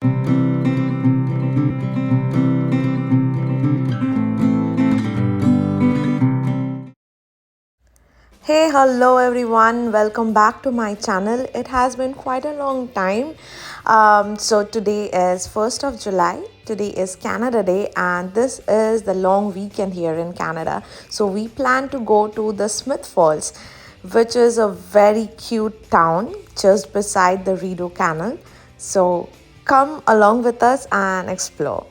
Hey, hello everyone. Welcome back to my channel. It has been quite a long time. So today is 1st of July. Today is Canada Day and this is the long weekend here in Canada. So we plan to go to the Smith Falls, which is a very cute town just beside the Rideau Canal. So come along with us and explore.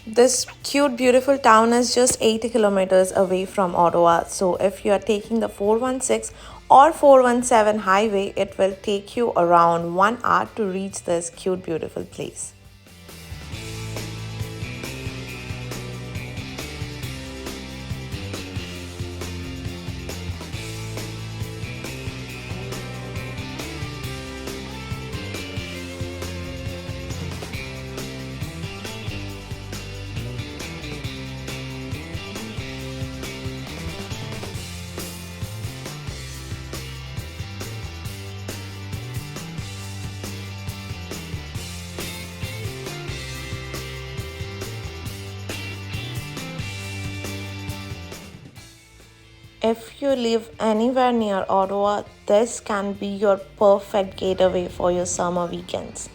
This cute, beautiful town is just 80 kilometers away from Ottawa. So, if you are taking the 416 or 417 highway, it will take you around 1 hour to reach this cute, beautiful place. If you live anywhere near Ottawa, this can be your perfect getaway for your summer weekends.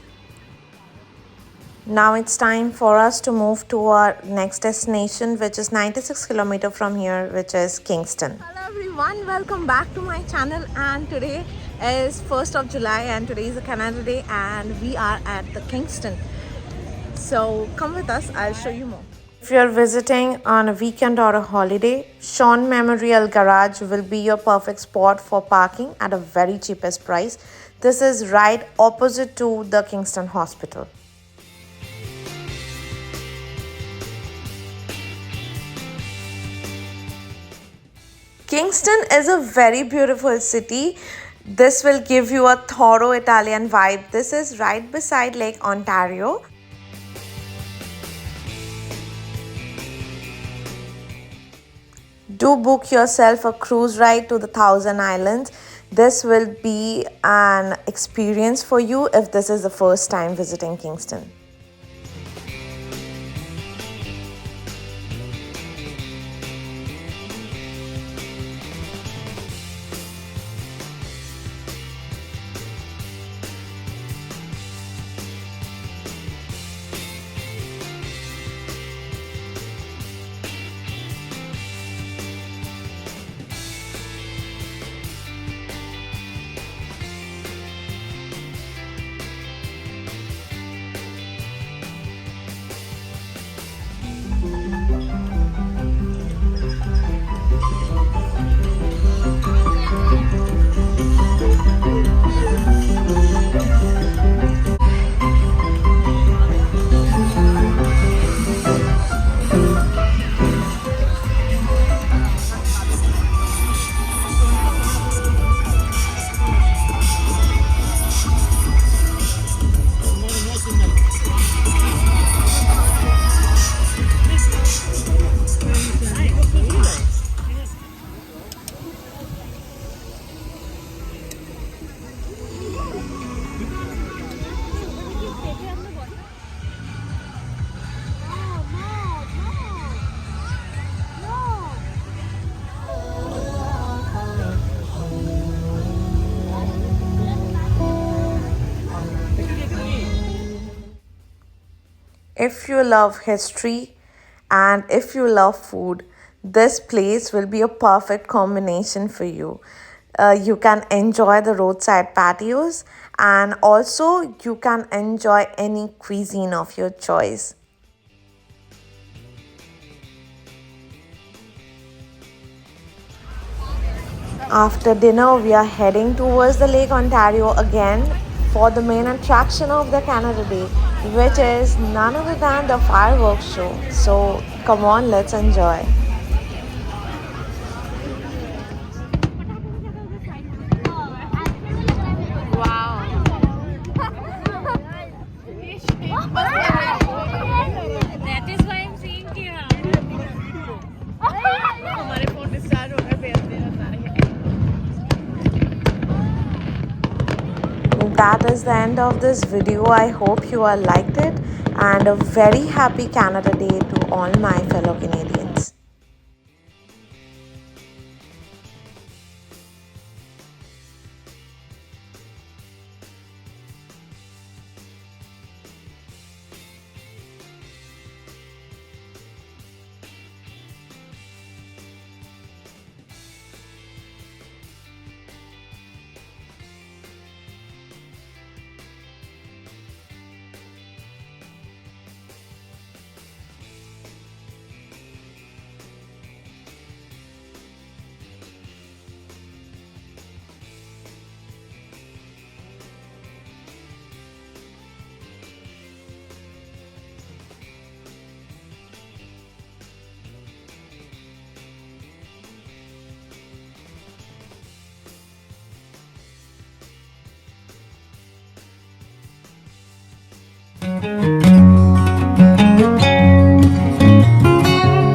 Now it's time for us to move to our next destination, which is 96 kilometers from here, which is Kingston. Hello everyone, welcome back to my channel. And today is 1st of July and today is a Canada Day and we are at the Kingston. So come with us, I'll show you more. If you're visiting on a weekend or a holiday, Sean Memorial Garage will be your perfect spot for parking at a very cheapest price. This is right opposite to the Kingston Hospital. Kingston is a very beautiful city. This will give you a thorough Italian vibe. This is right beside Lake Ontario. Do book yourself a cruise ride to the Thousand Islands. This will be an experience for you if this is the first time visiting Kingston. If you love history and if you love food, this place will be a perfect combination for you. You can enjoy the roadside patios and also you can enjoy any cuisine of your choice. After dinner, we are heading towards the Lake Ontario again for the main attraction of the Canada Day, which is none other than the fireworks show. So, come on, let's enjoy. And that is the end of this video. I hope you all liked it, and a very happy Canada Day to all my fellow Canadians.